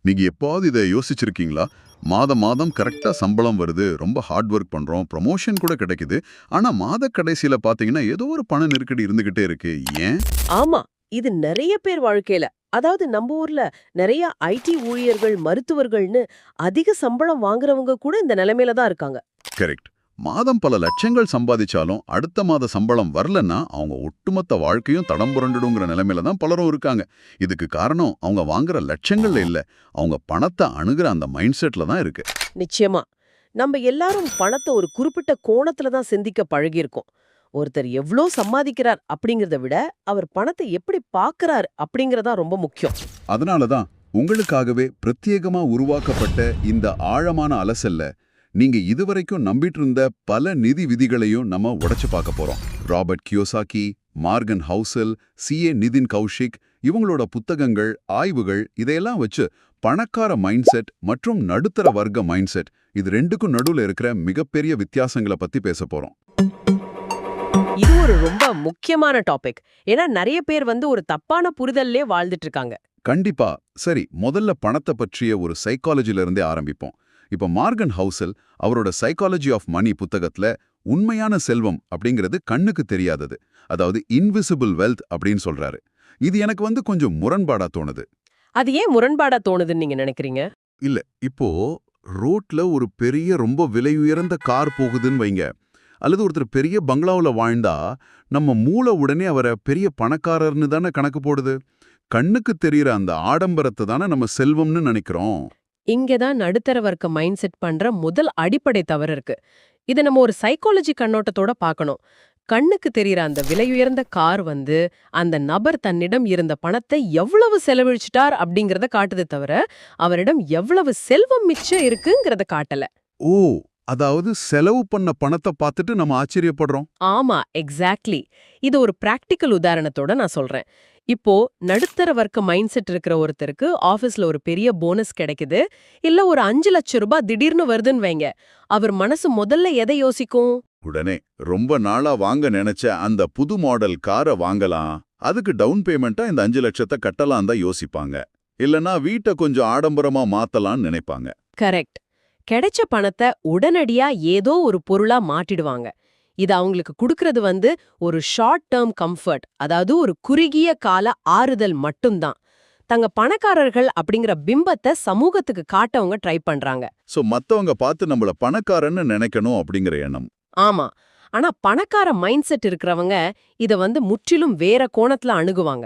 நீங்க எப்பாவது இதை யோசிச்சிருக்கீங்களா? மாதம் மாதம் கரெக்ட்டா சம்பளம் வருது. ரொம்ப ஹார்ட் ஒர்க் பண்றோம். ப்ரமோஷன் கூட கிடைக்குது. ஆனா மாத கடைசியில பாத்தீங்கன்னா, ஏதோ ஒரு பண நெருக்கடி இருந்துகிட்டே இருக்கு. ஏன்? ஆமா. இது நெறைய பேர் வாழ்க்கையில. அதாவது நம்ம ஊர்ல நெறைய ஐடி ஊழியர்கள், மருத்துவர்கள்னு அதிக சம்பளம் வாங்குறவங்க கூட இந்த நிலைமையில தான் இருக்காங்க. கரெக்ட். மாதம் பல லட்சங்கள் சம்பாதிச்சாலும், அடுத்த மாத சம்பளம் வரலன்னா, அவங்க ஒட்டுமொத்த வாழ்க்கையும் தடம் புரண்டுடுங்கிற நிலைமையில தான் பலரும் இருக்காங்க. இதுக்கு காரணம் அவங்க வாங்குற லட்சங்கள்ல இல்ல. அவங்க பணத்த அணுகுற அந்த மைண்ட் செட்ல தான் இருக்கு. நிச்சயமா. நம்ம எல்லாரும் பணத்த ஒரு குறிப்பிட்ட கோணத்துல தான் சிந்திக்க பழகியிருக்கோம். ஒருத்தர் எவ்ளோ சம்பாதிக்கிறார் அப்படிங்கிறத விட, அவர் பணத்தை எப்படி பார்க்கறார் அப்படிங்கிறது தான் ரொம்ப முக்கியம். அதனால தான் உங்களுக்காகவே பிரத்யேகமா உருவாக்கப்பட்ட இந்த ஆழமான அலசல்ல நீங்க இதுவரைக்கும் நம்பிட்டு இருந்த பல நிதி விதிகளையும் நம்ம உடைச்சு பார்க்க போறோம். Robert Kiyosaki, Morgan Housel, CA Nitin Kaushik இவங்களோட புத்தகங்கள், ஆய்வுகள் இதையெல்லாம் வச்சு பணக்கார மைண்ட் செட் மற்றும் நடுத்தர வர்க்க மைண்ட் செட் இது ரெண்டுக்கும் நடுவுல இருக்கிற மிகப்பெரிய வித்தியாசங்களை பத்தி பேச போறோம். இது ஒரு ரொம்ப முக்கியமான டாபிக். ஏன்னா நெறைய பேர் ஒரு தப்பான புரிதல்லே வாழ்ந்துட்டு இருக்காங்க. கண்டிப்பா. சரி, முதல்ல பணத்தை பற்றிய ஒரு சைக்காலஜில இருந்தே ஆரம்பிப்போம். இப்ப மார்கன் ஹவுசல் அவரோட சைக்காலஜி ஆஃப் மணி புத்தகத்துல உண்மையான செல்வம் அப்படிங்கிறது கண்ணுக்கு தெரியாதது, அதாவது இன்விசிபிள் வெல்த் அப்படின்னு சொல்றாரு. இது எனக்கு கொஞ்சம் முரண்பாடா தோணுது. அது ஏன் முரண்பாடா தோணுதுன்னு நீங்க நினைக்கிறீங்க? இல்ல, இப்போ ரோட்ல ஒரு பெரிய ரொம்ப விலை உயர்ந்த கார் போகுதுன்னு வைங்க, அல்லது ஒருத்தர் பெரிய பங்களாவுல வாழ்ந்தா நம்ம மூளை உடனே அவரை பெரிய பணக்காரர்னு தானே கணக்கு போடுது. கண்ணுக்கு தெரியற அந்த ஆடம்பரத்தை தானே நம்ம செல்வம்னு நினைக்கிறோம். இங்க தான் நடுத்தர வர்க்க மைண்ட் செட் பண்ற முதல் அடிப்படை தவறு இருக்கு. இத நம்ம ஒரு சைக்காலஜி கண்ணோட்டத்தோட பார்க்கணும். கண்ணுக்கு தெரியற அந்த விலையுயர்ந்த கார் அந்த நபர் தன்னிடம் இருந்த பணத்தை எவ்வளவு செலவழிச்சிட்டார் அப்படிங்கறத காட்டுது தவிர, அவரிடம் எவ்வளவு செல்வம் மிச்சம் இருக்குங்கிறத காட்டல. ஓ, அதாவது செலவு பண்ண பணத்தை பார்த்துட்டு நம்ம ஆச்சரியப்படுறோம். ஆமா, எக்ஸாக்ட்லி. இது ஒரு பிராக்டிக்கல் உதாரணத்தோட நான் சொல்றேன். இப்போ நடுத்தர வர்க்க மைண்ட் செட் இருக்கிற ஒருத்தருக்கு ஆபீஸ்ல ஒரு பெரிய போனஸ் கிடைக்குது, இல்ல ஒரு 5 லட்சம் ரூபாய் திடீர்னு வருதுன்னு வைங்க. அவர் மனசு முதல்ல எதை யோசிக்கும்? உடனே ரொம்ப நாளா வாங்க நினைச்ச அந்த புது மாடல் காரை வாங்கலாம், அதுக்கு டவுன் பேமெண்டா இந்த 5 லட்சத்தை கட்டலாம் தான் யோசிப்பாங்க. இல்லனா வீட்டை கொஞ்சம் ஆடம்பரமா மாத்தலாம்னு நினைப்பாங்க. கரெக்ட். கிடைச்ச பணத்தை உடனடியா ஏதோ ஒரு பொருளா மாட்டிடுவாங்க. இது அவங்களுக்கு குடுக்கறது ஒரு ஷார்ட் டேர்ம் கம்ஃபர்ட், அதாவது ஒரு குறுகிய கால ஆறுதல் மட்டும்தான். தங்க பணக்காரர்கள் அப்படிங்கிற பிம்பத்தை சமூகத்துக்கு காட்டவங்க ட்ரை பண்றாங்க. சோ மத்தவங்க பார்த்து நம்மள பணக்காரன்னு நினைக்கணும் அப்படிங்கிற எண்ணம். ஆமா. ஆனா பணக்கார மைண்ட் செட் இருக்கிறவங்க இத முற்றிலும் வேற கோணத்துல அணுகுவாங்க.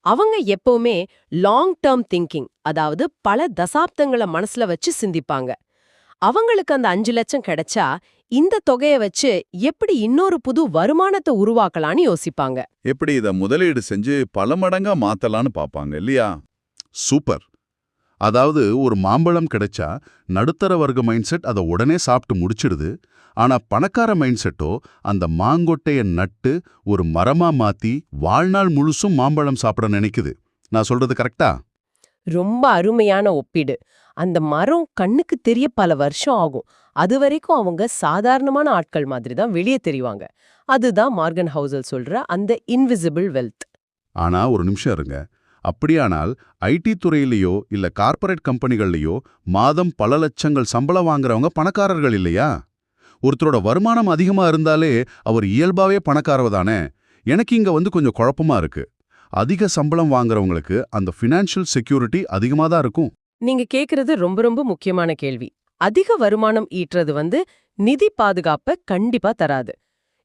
அவங்க எப்பவுமே லாங் டேர்ம் திங்கிங், அதாவது பல தசாப்தங்கள மனசுல வச்சு சிந்திப்பாங்க. அவங்களுக்கு அந்த 5 லட்சம் கிடைச்சா இந்த தொகைய வச்சு எப்படி இன்னொரு புது வருமானத்தை உருவாக்கலான்னு யோசிப்பாங்க. எப்படி இத முதலீடு செஞ்சு பல மடங்கா மாத்தலான்னு பாப்பாங்க இல்லையா? சூப்பர். அதாவது ஒரு மாம்பழம் கிடைச்சா நடுத்தர வர்க்க மைண்ட் செட் அதை உடனே சாப்பிட்டு முடிச்சிடுது. ஆனா பணக்கார மைண்ட் செட்டோ அந்த மாங்கொட்டைய நட்டு ஒரு மரமா மாத்தி வாழ்நாள் முழுசும் மாம்பழம் சாப்பிட நினைக்குது. நான் சொல்றது கரெக்டா? ரொம்ப அருமையான ஒப்பீடு. அந்த மரம் கண்ணுக்கு தெரிய பல வருஷம் ஆகும். அது வரைக்கும் அவங்க சாதாரணமான ஆட்கள் மாதிரி தான் வெளியே தெரிவாங்க. அதுதான் மார்கன் ஹவுசல் சொல்ற அந்த இன்விசிபிள் வெல்த். ஆனா ஒரு நிமிஷம் இருங்க. அப்படியானால் ஐடி துறையிலேயோ இல்ல கார்ப்பரேட் கம்பெனிகள்லயோ மாதம் பல லட்சங்கள் சம்பளம் வாங்குறவங்க பணக்காரர்கள் இல்லையா? ஒருத்தரோட வருமானம் அதிகமா இருந்தாலே அவர் இயல்பாவே பணக்காரவ தானே? எனக்கு இங்க கொஞ்சம் குழப்பமா இருக்கு. அதிக சம்பளம் வாங்குறவங்களுக்கு அந்த ஃபினான்ஷியல் செக்யூரிட்டி அதிகமா தான் இருக்கும். நீங்க கேக்குறது ரொம்ப ரொம்ப முக்கியமான கேள்வி. அதிக வருமானம் ஈட்டுறது நிதி பாதுகாப்ப கண்டிப்பா தராது.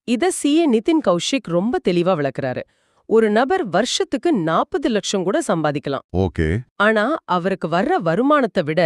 இத சிஏ நிதின் கௌஷிக் ரொம்ப தெளிவா விளக்குறாரு. ஒரு நபர் வருஷத்துக்கு 40 லட்சம் கூட சம்பாதிக்கலாம். ஓகே. ஆனா அவருக்கு வர்ற வருமானத்தை விட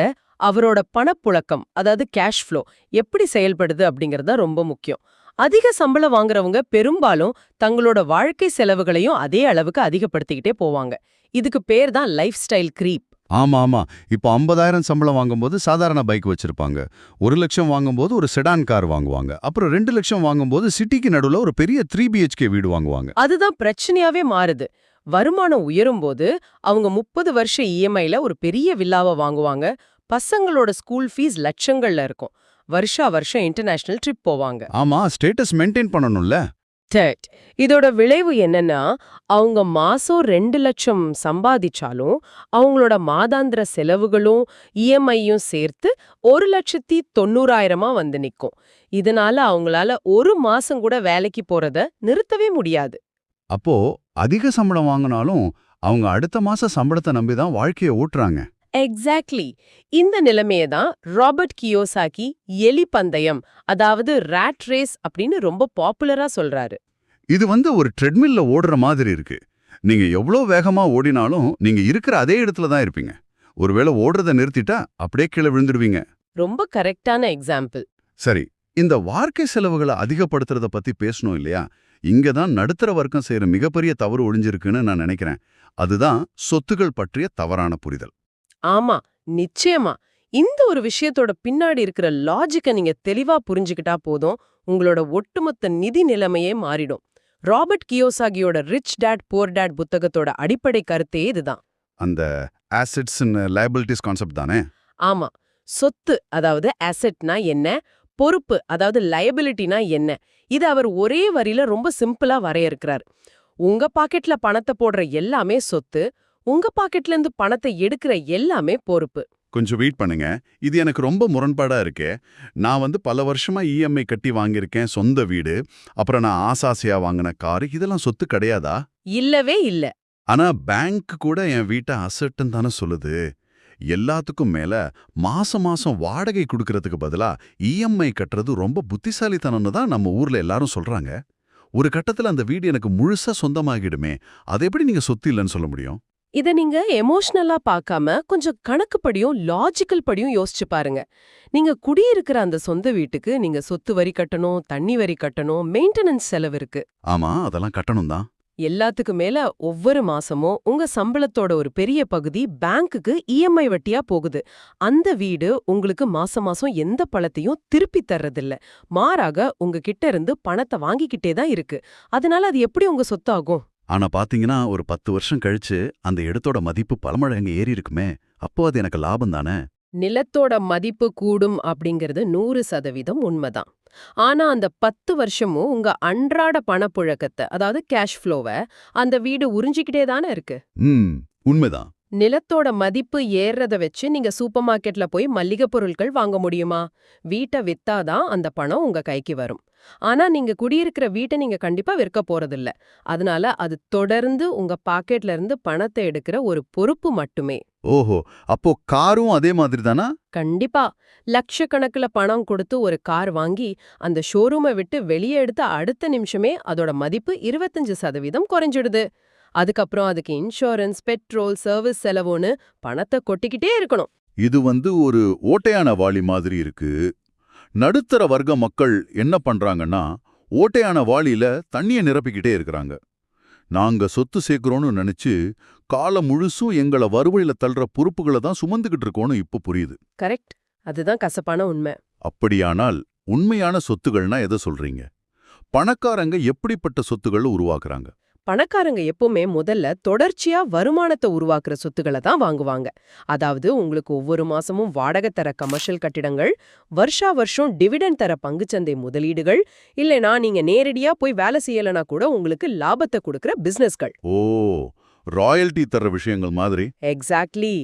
அவரோட பணப்புழக்கம், அதாவது கேஷ் ஃப்ளோ எப்படி செயல்படுது அப்படிங்கறது ரொம்ப முக்கியம். அதிக சம்பளம் வாங்குறவங்க பெரும்பாலும் தங்களோட வாழ்க்கை செலவுகளையும் அதே அளவுக்கு அதிகப்படுத்திக்கிட்டே போவாங்க. இதுக்கு பேர் தான் லைஃப் ஸ்டைல் கிரீப். ஆமா ஆமா. இப்போ 50,000 சம்பளம் வாங்கும்போது சாதாரண பைக் வச்சிருப்பாங்க. 1 லட்சம் வாங்கும்போது ஒரு செடான் கார் வாங்குவாங்க. அப்புறம் 2 லட்சம் வாங்கும்போது சிட்டிக்கு நடுவுல ஒரு பெரிய 3 பிஹெச்கே வீடு வாங்குவாங்க. அதுதான் பிரச்சனையாவே மாறுது. வருமானம் உயரும்போது அவங்க 30 வருஷ இஎம்ஐல ஒரு பெரிய வில்லாவை வாங்குவாங்க. பசங்களோட ஸ்கூல் ஃபீஸ் லட்சங்கள்ல இருக்கும். வருஷா வருஷம் இன்டர்நேஷனல் ட்ரிப் போவாங்க. ஆமா, ஸ்டேட்டஸ் மெயின்டைன் பண்ணணும்ல. டேட். இதோட விளைவு என்னன்னா, அவங்க மாசம் 2 லட்சம் சம்பாதிச்சாலும், அவங்களோட மாதாந்திர செலவுகளும் இஎம்ஐயும் சேர்த்து 1,90,000 வந்து நிக்கும். இதனால அவங்களால ஒரு மாசம் கூட வேலைக்கு போறத நிறுத்தவே முடியாது. அப்போ அதிக சம்பளம் வாங்கினாலும் அவங்க அடுத்த மாச சம்பளத்தை நம்பி தான் வாழ்க்கையை ஓட்டுறாங்க. எக்ஸாக்ட்லி. இந்த நிலைமைய தான் ராபர்ட் கியோசாகி எலி பந்தயம், அதாவது ராட் ரேஸ் அப்படின்னு ரொம்ப பாப்புலரா சொல்றாரு. இது ஒரு ட்ரெட்மில்ல ஓடுற மாதிரி இருக்கு. நீங்க எவ்வளோ வேகமா ஓடினாலும் நீங்க இருக்கிற அதே இடத்துல தான் இருப்பீங்க. ஒருவேளை ஓடுறத நிறுத்திட்டா அப்படியே கீழே விழுந்துடுவீங்க. ரொம்ப கரெக்டான எக்ஸாம்பிள். சரி, இந்த வாழ்க்கை செலவுகளை அதிகப்படுத்துறத பத்தி பேசணும் இல்லையா? இங்க தான் நடுத்தர வர்க்கம் செய்யற மிகப்பெரிய தவறு ஒளிஞ்சிருக்குன்னு நான் நினைக்கிறேன். அதுதான் சொத்துகள் பற்றிய தவறான புரிதல். ஆமா, நிச்சயமா. இந்த ஒரு விஷயத்தோட பின்னாடி இருக்கிற லாஜிக்க நீங்க தெளிவா புரிஞ்சுக்கிட்டா போதும், உங்களோட ஒட்டுமொத்த நிதி நிலைமையே மாறிடும். ராபர்ட் கியோசாகியோட ரிச் டாட் புவர் டாட் புத்தகத்தோட அடிப்படை கருத்தே இதுதான். அந்த ஆசெட்ஸ் அண்ட் லைபிலிட்டிஸ் கான்செப்ட் தானே? ஆமா, சொத்து அதாவது அசெட்னா என்ன, பொறுப்பு அதாவது லயபிலிட்டினா என்ன, இது அவர் ஒரே வரியில ரொம்ப சிம்பிளா வரையறுக்கிறார். உங்க பாக்கெட்ல பணத்தை போடுற எல்லாமே சொத்து, உங்க பாக்கெட்ல இருந்து பணத்தை எடுக்கிற எல்லாமே பொறுப்பு. கொஞ்சம் வெயிட் பண்ணுங்க. இது எனக்கு ரொம்ப முரண்பாடா இருக்கே. நான் பல வருஷமா இஎம்ஐ கட்டி வாங்கியிருக்கேன் சொந்த வீடு. அப்புறம் நான் ஆசாசியா வாங்கின காரு, இதெல்லாம் சொத்து கிடையாதா? இல்லவே இல்ல. ஆனா பேங்க் கூட என் வீட்டை அசெட்டுன்னு தானே சொல்லுது. எல்லாத்துக்கும் மேல மாசம் மாசம் வாடகை கொடுக்கறதுக்கு பதிலா இஎம்ஐ கட்டுறது ரொம்ப புத்திசாலித்தனம்னு தான் நம்ம ஊர்ல எல்லாரும் சொல்றாங்க. ஒரு கட்டத்துல அந்த வீடு எனக்கு முழுசா சொந்தமாகிடுமே, அதை எப்படி நீங்க சொத்து இல்லைன்னு சொல்ல முடியும்? இத நீங்க எமோஷனலா பார்க்காம கொஞ்சம் கணக்குப்படியும் லாஜிக்கல் படியும் யோசிச்சு பாருங்க. நீங்க குடியிருக்கிற அந்த சொந்த வீட்டுக்கு நீங்க சொத்து வரி கட்டணும், தண்ணி வரி கட்டணும், மெயின்டெனன்ஸ் செலவு இருக்கு. ஆமா, அதெல்லாம் கட்டணும் தான். எல்லாத்துக்கு மேல ஒவ்வொரு மாசமும் உங்க சம்பளத்தோட ஒரு பெரிய பகுதி பேங்க்குக்கு இஎம்ஐ வட்டியா போகுது. அந்த வீடு உங்களுக்கு மாசம் மாசம் எந்த பணத்தையும் திருப்பி தர்றதில்ல. மாறாக உங்ககிட்ட இருந்து பணத்தை வாங்கிக்கிட்டே தான் இருக்கு. அதனால அது எப்படி உங்க சொத்தாகும்? ஆனா பாத்தீங்கன்னா ஒரு 10 வருஷம் கழிச்சு அந்த இடத்தோட மதிப்பு பல மடங்கு ஏறி இருக்குமே. அப்போ அது எனக்கு லாபம் தானே? நிலத்தோட மதிப்பு கூடும் அப்படிங்கிறது 100% உண்மைதான். ஆனா அந்த 10 வருஷமும் உங்க அன்றாட பணப்புழக்கத்தை, அதாவது கேஷ் ஃப்ளோவை அந்த வீடு உறிஞ்சிக்கிட்டே தானே இருக்கு. உண்மைதான். நிலத்தோட மதிப்பு ஏறத வச்சு நீங்க சூப்பர் மார்க்கெட்ல போய் மல்லிகை பொருட்கள் வாங்க முடியுமா? வீட்டை வித்தாதான் அந்த பணம் உங்க கைக்கு வரும். ஆனா நீங்க குடியிருக்கிற வீட்டை நீங்க கண்டிப்பா விற்க போறதில்ல. அதனால அது தொடர்ந்து உங்க பாக்கெட்ல இருந்து பணத்தை எடுக்கிற ஒரு பொறுப்பு மட்டுமே. ஓஹோ, அப்போ காரும் அதே மாதிரி தானா? கண்டிப்பா. லட்சக்கணக்குல பணம் கொடுத்து ஒரு கார் வாங்கி அந்த ஷோரூமை விட்டு வெளியே எடுத்த அடுத்த நிமிஷமே அதோட மதிப்பு 25% குறைஞ்சிடுது. அதுக்கப்புறம் அதுக்கு இன்சூரன்ஸ், பெட்ரோல், சர்வீஸ் செலவுன்னு பணத்தை கொட்டிக்கிட்டே இருக்கணும். இது ஒரு ஓட்டையான வாளி மாதிரி இருக்கு. நடுத்தர வர்க்க மக்கள் என்ன பண்றாங்கன்னா, ஓட்டையான வாளியில தண்ணிய நிரப்பிக்கிட்டே இருக்கிறாங்க. நாங்க சொத்து சேர்க்கிறோம்னு நினைச்சு காலம் முழுசும் எங்களை வறுவழியில தள்ளுற பொறுப்புகளை தான் சுமந்துகிட்டு இருக்கோன்னு இப்ப புரியுது. கரெக்ட். அதுதான் கசப்பான உண்மை. அப்படியானால் உண்மையான சொத்துகள்னா எதை சொல்றீங்க? பணக்காரங்க எப்படிப்பட்ட சொத்துக்களை உருவாக்குறாங்க? பணக்காரங்க எப்பவுமே முதல்ல தொடர்ச்சியா வருமானத்தை உருவாக்குற சொத்துக்களை தான் வாங்குவாங்க. அதாவது உங்களுக்கு ஒவ்வொரு மாசமும் வாடகை தர கமர்ஷியல் கட்டிடங்கள், வருஷா வருஷம் டிவிடெண்ட் தர பங்குச்சந்தை முதலீடுகள், இல்லைனா நீங்க நேரடியா போய் வேலை செய்யலனா கூட உங்களுக்கு லாபத்தை கொடுக்கிற பிசினஸ்கள். ஓ, ராயல்டி தர்ற விஷயங்கள் மாதிரி. எக்ஸாக்ட்லி.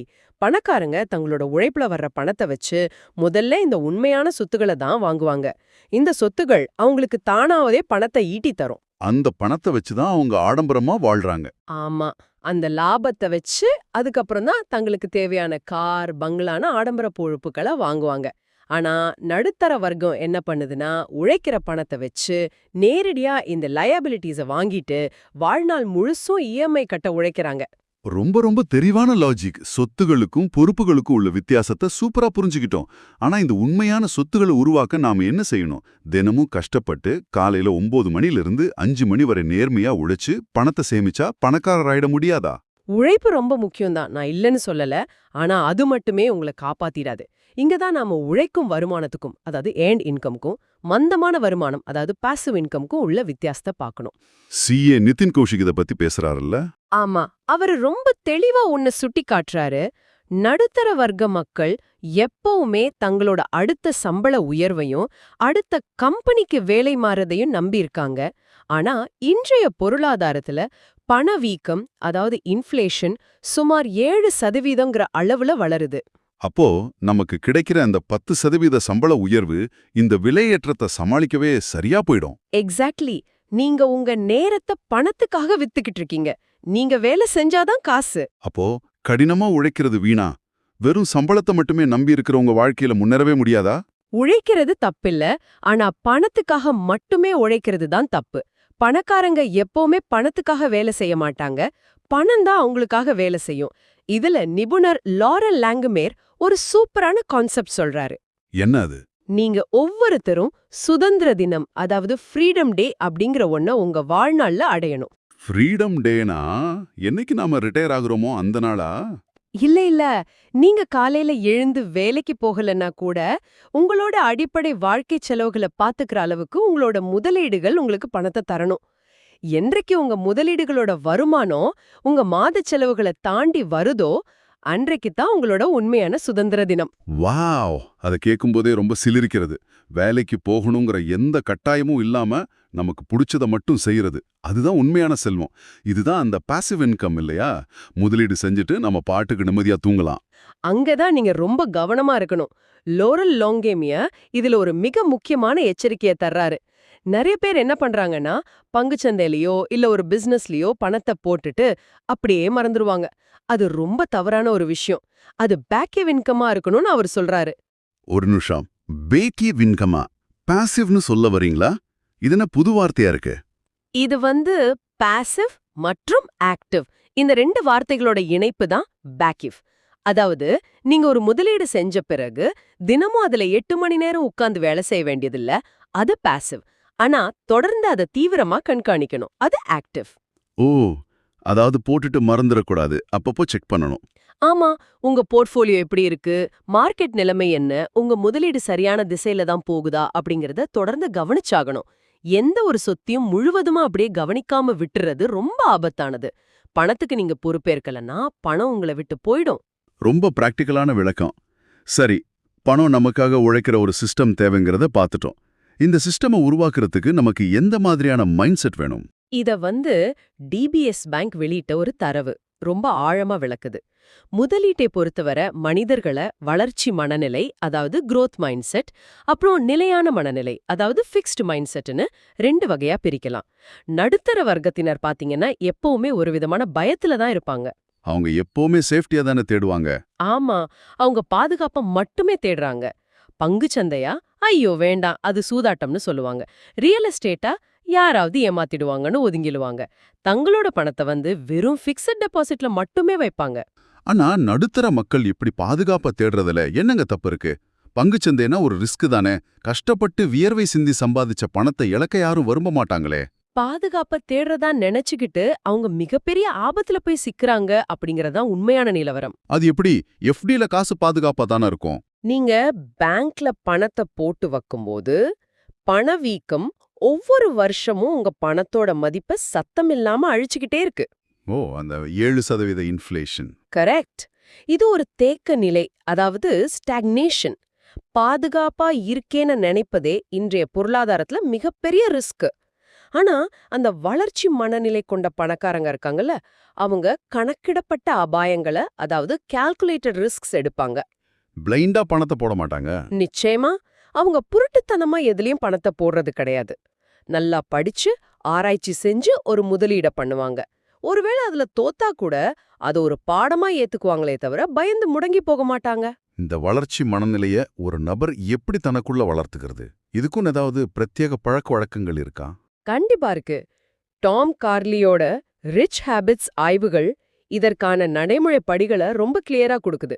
பணக்காரங்க தங்களோட உழைப்புல வர்ற பணத்தை வச்சு முதல்ல இந்த உண்மையான சொத்துக்களை தான் வாங்குவாங்க. இந்த சொத்துகள் அவங்களுக்கு தானாவதே பணத்தை ஈட்டி தரும். அந்த பணத்தை வச்சுதான் அவங்க ஆடம்பரமா வாழ்றாங்க. ஆமா. அந்த லாபத்தை வச்சு அதுக்கப்புறம் தான் தங்களுக்கு தேவையான கார், பங்களான ஆடம்பர பொழுப்புகளை வாங்குவாங்க. ஆனா நடுத்தர வர்க்கம் என்ன பண்ணுதுன்னா, உழைக்கிற பணத்தை வச்சு நேரடியா இந்த லயபிலிட்டிஸை வாங்கிட்டு வாழ்நாள் முழுசும் இஎம்ஐ கட்ட உழைக்கிறாங்க. ரொம்ப ரொம்ப தெளிவான லாஜிக். சொத்துகளுக்கும் பொறுப்புகளுக்கும் உள்ள வித்தியாசத்தை சூப்பரா புரிஞ்சுக்கிட்டோம். ஆனா இந்த உண்மையான சொத்துக்களை உருவாக்க நாம என்ன செய்யணும்? தினமும் கஷ்டப்பட்டு காலையில 9 மணிலிருந்து 5 மணி வரை நேர்மையா உழைச்சு பணத்தை சேமிச்சா பணக்காரர் ஆயிட முடியாதா? உழைப்பு ரொம்ப முக்கியம்தான், நான் இல்லைன்னு சொல்லல. ஆனா அது மட்டுமே உங்களை காப்பாத்திடாது. இங்கதான் நாம உழைக்கும் வருமானத்துக்கும், அதாவது ஏர்ன்ட் இன்கம்க்கும், மந்தமான வருமானம் அதாவது பாசிவ் இன்கம்க்கும் உள்ள வித்தியாசத்தை பார்க்கணும். CA நிதின் கௌஷிக் இத பத்தி பேசுறாருல்ல? ஆமா, அவரு ரொம்ப தெளிவா ஒன்னு சுட்டி காட்டுறாரு. நடுத்தர வர்க்க மக்கள் எப்பவுமே தங்களோட அடுத்த சம்பள உயர்வையும் அடுத்த கம்பெனிக்கு வேலை மாறதையும் நம்பியிருக்காங்க. ஆனா இன்றைய பொருளாதாரத்துல பணவீக்கம், அதாவது இன்ஃப்ளேஷன், சுமார் 7% அளவுல வளருது. அப்போ நமக்கு கிடைக்கிற அந்த 10% சம்பள உயர்வு இந்த விலையேற்றத்தை சமாளிக்கவே சரியா போயிடும். எக்ஸாக்ட்லி. நீங்க உங்க நேரத்தை பணத்துக்காக வித்துக்கிட்டு இருக்கீங்க. நீங்க வேலை செஞ்சாதான் காசு. அப்போ கடினமா உழைக்கிறது வீணா? வெறும் சம்பளத்தை மட்டுமே நம்பி இருக்கிறவங்க வாழ்க்கையில முன்னேறவே முடியாதா? உழைக்கிறது தப்பில்ல, ஆனா பணத்துக்காக மட்டுமே உழைக்கிறது தான் தப்பு. பணக்காரங்க எப்பவுமே பணத்துக்காக வேலை செய்ய மாட்டாங்க, பணம் தான் அவங்களுக்காக வேலை செய்யும். இதுல நிபுணர் லாரல் லாங்குமேர் ஒரு சூப்பரான கான்செப்ட் சொல்றாரு. என்ன அது? நீங்க ஒவ்வொருத்தரும் சுதந்திர தினம், அதாவது ஃப்ரீடம் டே அப்படிங்கிற ஒன்ன உங்க வாழ்நாள்ல அடையணும். ஃப்ரீடம் டேனா என்னைக்கு நாம ரிட்டையர் ஆகுறோமோ அந்த நாளா? இல்ல, நீங்க காலையில எழுந்து வேலைக்கு போகலன்னா கூட உங்களோட அடிப்படை வாழ்க்கை செலவுகளை பாத்துக்கிற அளவுக்கு உங்களோட முதலீடுகள் உங்களுக்கு பணத்தை தரணும். என்றைக்கு உங்க முதலீடுகளோட வருமானம் உங்க மாத செலவுகளை தாண்டி வருதோ அன்றைக்கு தான் உங்களோட உண்மையான சுதந்திர தினம். வாவ்! அதை கேட்கும்போதே ரொம்ப சிலிர்க்கிறது. வேலைக்கு போகணுங்கிற எந்த கட்டாயமும் இல்லாம நமக்கு பிடிச்சதை மட்டும் செய்யறது, அதுதான் உண்மையான செல்வம். இதுதான் அந்த பாசிவ் இன்கம் இல்லையா? முதலீடு செஞ்சுட்டு நம்ம பாட்டுக்கு நிம்மதியா தூங்கலாம். அங்கதான் நீங்க ரொம்ப கவனமா இருக்கணும். லோரல் லாங்கேமிய இதுல ஒரு மிக முக்கியமான எச்சரிக்கையை தர்றாரு. நிறைய பேர் என்ன பண்றாங்கன்னா, பங்குச்சந்தையிலயோ இல்ல ஒரு பிசினஸ்லயோ பணத்தை போட்டுட்டு அப்படியே மறந்துருவாங்க. அது ரொம்ப தவறான ஒரு விஷயம். அது பேக்கேவ் இன்கமா இருக்கணும்னு அவர் சொல்றாரு. ஒரு நிமிஷம், பேக்கேவ் இன்கமா பாசிவ்னு சொல்ல வரீங்களா? இது என்ன புது வார்த்தையா இருக்கு? இது பாசிவ் மற்றும் ஆக்டிவ், இந்த 2 வார்த்தைகளோட இணைப்பு தான் பேக்கேவ். அதாவது நீங்க ஒரு முதலீடு செஞ்ச பிறகு தினமும் அதுல 8 மணி நேரம் உட்கார்ந்து வேலை செய்ய வேண்டியதில்ல, அது பாசிவ். ஆனா தொடர்ந்து அதை தீவிரமா கண்காணிக்கணும், அது ஆக்டிவ். ஓ, அதாவது போட்டுட்டு மறந்துடக்கூடாது, அப்பப்போ செக் பண்ணணும். ஆமா, உங்க போர்ட்ஃபோலியோ எப்படி இருக்கு, மார்க்கெட் நிலைமை என்ன, உங்க முதலீடு சரியான திசையில தான் போகுதா அப்படிங்கறத தொடர்ந்து கவனிச்சாகணும். எந்த ஒரு சொத்தையும் முழுவதுமா அப்படியே கவனிக்காம விட்டுறது ரொம்ப ஆபத்தானது. பணத்துக்கு நீங்க பொறுப்பேற்கலன்னா பணம் உங்களை விட்டு போயிடும். ரொம்ப பிராக்டிக்கலான விளக்கம். சரி, பணம் நமக்காக உழைக்கிற ஒரு சிஸ்டம் தேவைங்கிறத பார்த்துட்டோம். இந்த சிஸ்டமை உருவாக்குறதுக்கு நமக்கு எந்த மாதிரியான மைண்ட் செட் வேணும்? இத டிபிஎஸ் பேங்க் வெளியிட்ட ஒரு தரவு ரொம்ப ஆழமா விளக்குது. முதலீட்டை பொறுத்தவரை மனிதர்களை வளர்ச்சி மனநிலை, அதாவது growth மைண்ட் செட், அப்புறம் நிலையான மனநிலை, அதாவது ஃபிக்ஸ்டு மைண்ட் செட்னு 2 வகையா பிரிக்கலாம். நடுத்தர வர்க்கத்தினர் பாத்தீங்கன்னா எப்பவுமே ஒரு விதமான பயத்துல தான் இருப்பாங்க. அவங்க எப்பவுமே சேஃப்டியா தானே தேடுவாங்க. ஆமா, அவங்க பாதுகாப்பை மட்டுமே தேடுறாங்க. பங்குச்சந்தையா, ஐயோ வேண்டாம், அது சூதாட்டம்னு சொல்லுவாங்க. ரியல் எஸ்டேட்டா, யாராவது ஏமாத்திடுவாங்கன்னு ஒதுங்கிடுவாங்க. தங்களோட பணத்தை வெறும் ஃபிக்ஸட் டெபாசிட்ல மட்டுமே வைப்பாங்க. ஆனா நடுத்தர மக்கள் இப்படி பாதுகாப்பை தேடுறதுல என்னங்க தப்பு இருக்கு? பங்குச்சந்தைனா ஒரு ரிஸ்க் தானே. கஷ்டப்பட்டு வியர்வை சிந்தி சம்பாதிச்ச பணத்தை இழக்க யாரும் விரும்ப மாட்டாங்களே. பாதுகாப்பை தேடுறதா நினைச்சுக்கிட்டு அவங்க மிகப்பெரிய ஆபத்துல போய் சிக்கறாங்க அப்படிங்கறதான் உண்மையான நிலவரம். அது எப்படி? எஃப்டில காசு பாதுகாப்பா தானே இருக்கும். நீங்க பேங்க்ல பணத்தை போட்டு வைக்கும்போது பணவீக்கம் ஒவ்வொரு வருஷமும் உங்க பணத்தோட மதிப்பை சத்தமில்லாம அழிச்சுக்கிட்டே இருக்கு. ஓ, அந்த 7% இன்ஃப்ளேஷன். கரெக்ட். இது ஒரு தேக்க நிலை, அதாவது ஸ்டாக்னேஷன். பாதுகாப்பா இருக்கேன்னு நினைப்பதே இன்றைய பொருளாதாரத்துல மிகப்பெரிய ரிஸ்க். ஆனா அந்த வளர்ச்சி மனநிலை கொண்ட பணக்காரங்க இருக்காங்கல்ல, அவங்க கணக்கிடப்பட்ட அபாயங்களை, அதாவது கால்குலேட்டட் ரிஸ்க்ஸ் எடுப்பாங்க. பிளைண்டா பணத்தை போட மாட்டாங்க. நிச்சயமா அவங்க புரட்டுத்தனமா எதுலயும் பணத்தை போடுறது கிடையாது. நல்லா படிச்சு ஆராய்ச்சி செஞ்சு ஒரு முதலீட பண்ணுவாங்க. ஒருவேளை அதுல தோத்தா கூட அது ஒரு பாடமா ஏத்துக்குவாங்களே தவிர பயந்து முடங்கி போக மாட்டாங்க. இந்த வளர்ச்சி மனநிலைய ஒரு நபர் எப்படி தனக்குள்ள வளர்த்துக்கிறது? இதுக்கும் ஏதாவது பிரத்யேக பழக்க வழக்கங்கள் இருக்கா? கண்டிப்பா இருக்கு. டாம் கார்லியோட ரிச் ஹேபிட்ஸ் ஆய்வுகள் இதற்கான நடைமுறை படிகளை ரொம்ப கிளியரா கொடுக்குது.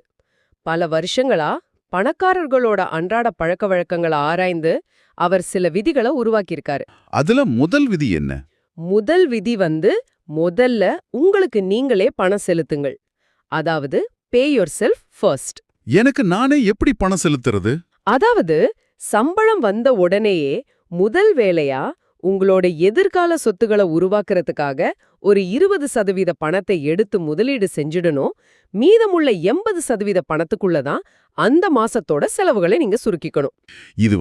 பல வருஷங்களா பணக்காரர்களோட அன்றாட பழக்க வழக்கங்களை ஆராய்ந்து அவர் சில விதிகளை உருவாக்கியிருக்காரு. அதுல முதல் விதி என்ன? முதல் விதி முதல்ல உங்களுக்கு நீங்களே பணம் செலுத்துங்கள். அதாவது பே யோர் செல்ஃப் ஃபர்ஸ்ட். எனக்கு நானே எப்படி பணம் செலுத்துறது? அதாவது சம்பளம் வந்த உடனேயே முதல் வேலையா உங்களோட எதிர்கால சொத்துக்களை உருவாக்குறதுக்காக ஒரு 20% பணத்தை எடுத்து முதலீடு செஞ்சிடணும். மீதமுள்ள 80% பணத்துக்குள்ள தான் அந்த மாசத்தோட செலவுகளை நீங்க சுருக்கிக்கணும். இது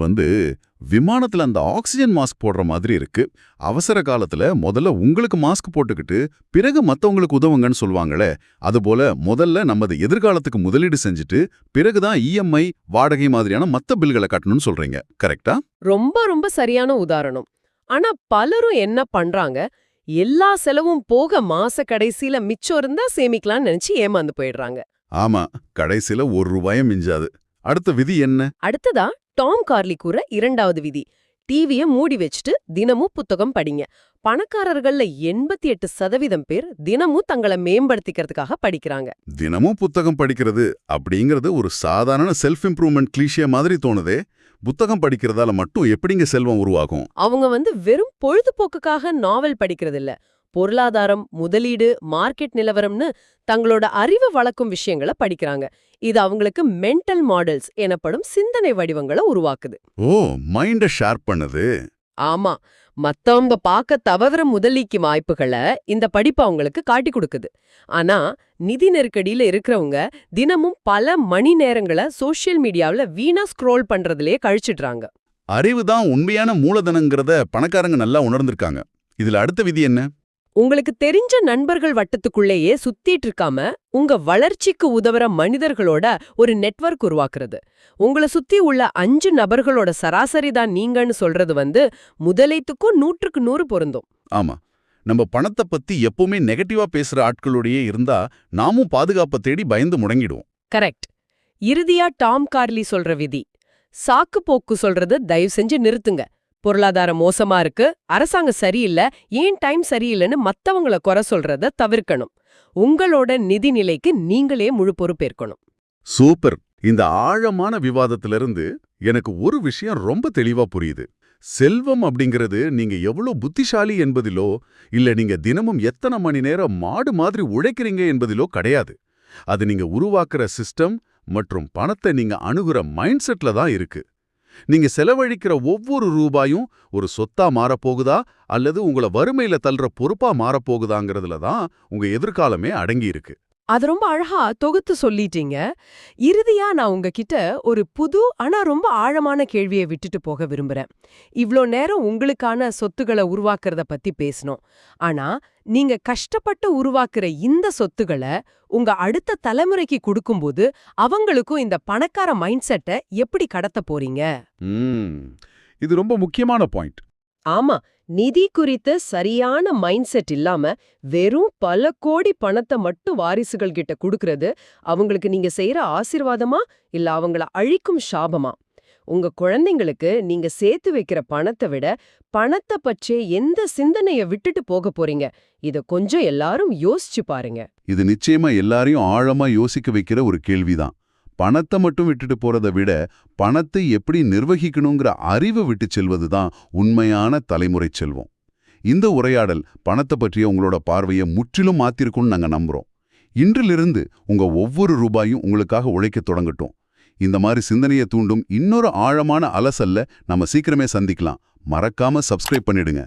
விமானத்துல அந்த ஆக்சிஜன் மாஸ்க் போடுற மாதிரி இருக்கு. அவசர காலத்துல முதல்ல உங்களுக்கு மாஸ்க் போட்டுக்கிட்டு பிறகு மத்தவங்களுக்கு உதவுங்கன்னு சொல்லுவாங்களே, அதுபோல முதல்ல நமது எதிர்காலத்துக்கு முதலீடு செஞ்சுட்டு பிறகுதான் இஎம்ஐ, வாடகை மாதிரியான மத்த பில்களை கட்டணும்னு சொல்றீங்க. கரெக்டா? ரொம்ப ரொம்ப சரியான உதாரணம். ஆனா பலரும் என்ன பண்றாங்க, எல்லா செலவும் போக மாச கடைசியில மிச்சம் இருந்தா சேமிக்கலாம்னு நினைச்சு ஏமாந்து போயிடுறாங்க. ஆமா, கடைசியில ₹1 மிஞ்சாது. அடுத்த விதி என்ன? அடுத்ததா டாம் கார்லி கூற 2வது விதி. டிவிய மூடி வச்சுட்டு தினமும் புத்தகம் படிங்க. பணக்காரர்கள்ல 88% பேர் தினமும் தங்களை மேம்படுத்திக்கிறதுக்காக படிக்கிறாங்க. தினமும் புத்தகம் படிக்கிறது அப்படிங்கிறது ஒரு சாதாரண செல்ஃப் இம்ப்ரூவ்மெண்ட் கிளீஷியா மாதிரி தோணுதே. புத்தகம் படிக்கிறதால மட்டும் எப்படிங்க செல்வம் உருவாகும்? அவங்க வெறும் பொழுதுபோக்குக்காக நாவல் படிக்கிறது இல்ல. பொருளாதாரம், முதலீடு, மார்க்கெட் நிலவரம்னு தங்களோட அறிவு வளர்க்கும் விஷயங்களை படிக்கிறாங்க. இது அவங்களுக்கு மென்டல் மாடல்ஸ் எனப்படும் சிந்தனை வடிவங்களை உருவாக்குது. ஓ, மைண்ட ஷார்ப் பண்ணுது. ஆமா, மத்தவங்க பார்க்க தவற முதலீக்கு வாய்ப்புகளை இந்த படிப்பு அவங்களுக்கு காட்டி கொடுக்குது. ஆனா நிதி நெருக்கடியில இருக்கிறவங்க தினமும் பல மணி நேரங்களை சோஷியல் மீடியாவுல வீணா ஸ்க்ரோல் பண்றதுலயே கழிச்சிடுறாங்க. அறிவுதான் உண்மையான மூலதனங்கிறத பணக்காரங்க நல்லா உணர்ந்திருக்காங்க. இதுல அடுத்த விதி என்ன? உங்களுக்கு தெரிஞ்ச நண்பர்கள் வட்டத்துக்குள்ளேயே சுத்திட்டு இருக்காம உங்க வளர்ச்சிக்கு உதவுற மனிதர்களோட ஒரு நெட்வொர்க் உருவாக்குறது. உங்களை சுத்தி உள்ள 5 நபர்களோட சராசரி தான் நீங்கன்னு சொல்றது முதலீட்டுக்கும் 100க்கு 100 பொருந்தும். ஆமா, நம்ம பணத்தை பத்தி எப்பவுமே நெகட்டிவா பேசுற ஆட்களோடயே இருந்தா நாமும் பாதுகாப்பை தேடி பயந்து முடங்கிடுவோம். கரெக்ட். இறுதியா டாம் கார்லி சொல்ற விதி, சாக்கு போக்கு சொல்றது தயவு செஞ்சு நிறுத்துங்க. பொருளாதாரம் மோசமா இருக்கு, அரசாங்கம் சரியில்லை, ஏன் டைம் சரியில்லைன்னு மத்தவங்கள குறை சொல்றத தவிர்க்கணும். உங்களோட நிதி நிலைக்கு நீங்களே முழு பொறுப்பேற்கணும். சூப்பர். இந்த ஆழமான விவாதத்திலிருந்து எனக்கு ஒரு விஷயம் ரொம்ப தெளிவா புரியுது. செல்வம் அப்படிங்கிறது நீங்க எவ்வளவு புத்திசாலி என்பதிலோ, இல்ல நீங்க தினமும் எத்தனை மணி நேரம் மாடு மாதிரி உழைக்கிறீங்க என்பதிலோ கிடையாது. அது நீங்க உருவாக்குற சிஸ்டம் மற்றும் பணத்தை நீங்க அணுகுற மைண்ட் செட்ல தான் இருக்கு. நீங்க செலவழிக்கிற ஒவ்வொரு ரூபாயும் ஒரு சொத்தா மாறப்போகுதா அல்லது உங்களை வறுமையில தள்ளுற பொறுப்பா மாறப்போகுதாங்கிறதுல தான் உங்க எதிர்காலமே அடங்கி இருக்கு. அது ரொம்ப அழகா தொகுத்து சொல்லிட்டீங்க. இறுதியா நான் உங்ககிட்ட ஒரு புது ஆனா ரொம்ப ஆழமான கேள்வியை விட்டுட்டு போக விரும்புறேன். இவ்ளோ நேரம் உங்களுக்கான சொத்துக்களை உருவாக்குறத பத்தி பேசணும். ஆனா நீங்க கஷ்டப்பட்டு உருவாக்குற இந்த சொத்துக்களை உங்க அடுத்த தலைமுறைக்கு கொடுக்கும்போது அவங்களுக்கும் இந்த பணக்கார மைண்ட் செட்டை எப்படி கடத்த போறீங்க? இது ரொம்ப முக்கியமான பாயிண்ட். ஆமா, நிதி குறித்த சரியான மைண்ட் செட் இல்லாம வெறும் பல கோடி பணத்தை மட்டும் வாரிசுகள் கிட்ட குடுக்கறது அவங்களுக்கு நீங்க செய்யற ஆசீர்வாதமா இல்ல அவங்கள அழிக்கும் சாபமா? உங்க குழந்தைங்களுக்கு நீங்க சேர்த்து வைக்கிற பணத்தை விட பணத்தை பற்றி எந்த சிந்தனைய விட்டுட்டு போக போறீங்க? இத கொஞ்சம் எல்லாரும் யோசிச்சு பாருங்க. இது நிச்சயமா எல்லாரையும் ஆழமா யோசிக்க வைக்கிற ஒரு கேள்விதான். பணத்தை மட்டும் விட்டுட்டு போறதை விட பணத்தை எப்படி நிர்வகிக்கணுங்கிற அறிவை விட்டு செல்வதுதான் உண்மையான தலைமுறை செல்வம். இந்த உரையாடல் பணத்தை பற்றிய உங்களோட பார்வையை முற்றிலும் மாத்திருக்கும்னு நாங்க நம்புறோம். இன்றிலிருந்து உங்க ஒவ்வொரு ரூபாயும் உங்களுக்காக உழைக்க தொடங்கட்டும். இந்த மாதிரி சிந்தனையை தூண்டும் இன்னொரு ஆழமான அலசல்ல நம்ம சீக்கிரமே சந்திக்கலாம். மறக்காம சப்ஸ்கிரைப் பண்ணிடுங்க.